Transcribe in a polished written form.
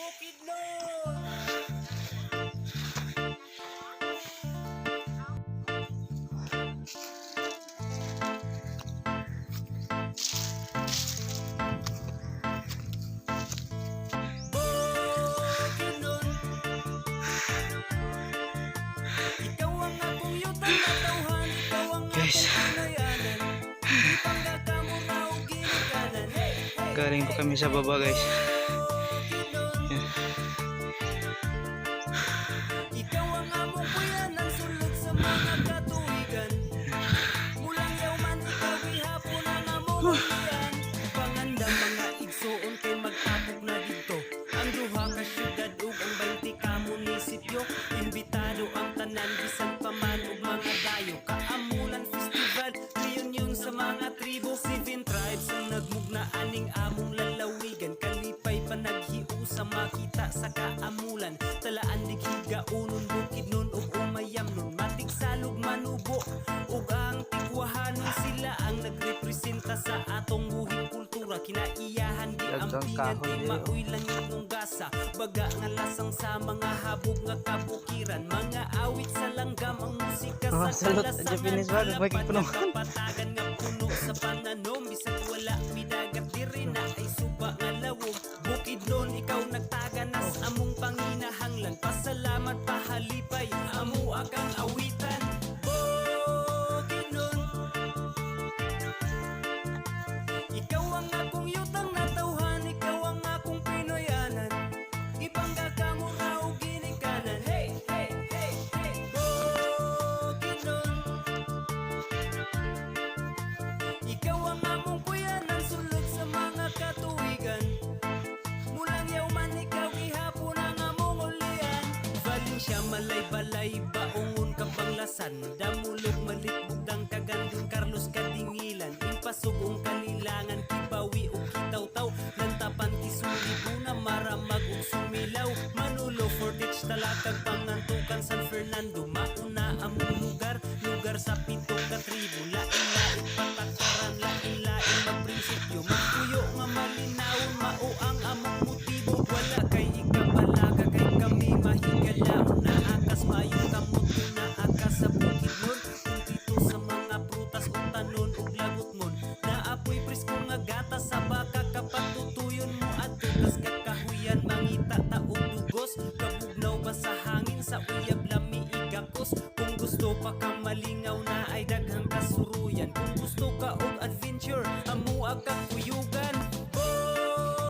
Bukidnon. Bukidnon. Ikaw ang akong yutang na tawhan, ikaw ang Guys, akong pinayanan. Di panggagamo na o ginikanan. Hey, hey, galing pa kami sa baba guys. Bukidnon. Yan. Ikaw ang among kuyanan, sulod sa mga katuwigan. Mulang yaw man ikaw gihapon ang among ulian. Panganda mga igsoon kay magtapok na dito. Ang duha ka syudad ug ang 20 ka munisipyo. Imbitado ang tanan bisan pa man ug mga dayo. Kaamulan festival, reunion sa mga tribo. 7 tribes ang nagmugna aning among lalawigan. Kalipay pa naghiu sa makita sa kaamulan. Talaan dighiga unon Bukidnon ug umayam nun. Matig salog manubo ug ang tikwahanon, sila ang nagrepresenta sa atong buhing kultura. Kinaiyahan di ang Daghang pingan kahoy kay niyo. maoy lang yung gasa. Baga nga lasang sa mga habog nga kabukiran. Mga awit sa langgam ang musika sa Salot, kalasangan. Japanese ba? Bagay puno. Kapatagan nga puno sa pananom. Bisag wala midagat diri na ay suba nga lawog. Bukidnon ikaw nagtaganas among panginahanglan. Pasalamat pahalipay amo akang awitan. Bukidnon. Ikaw ang akong yutang na tawhan, ikaw ang akong pinoyanan. Ibangga ka mo na o ginikanan. Hey, hey, hey, hey. Bukidnon. Ikaw ang among kuyanan, sulod sa mga katuwigan. Mulang yaw man ikaw gihapon ang among ulian. Valencia, malay-balay, baongon kabanglasan. Damulog, malitbugdang kagandun, Carlos Kadingilan. Impasugong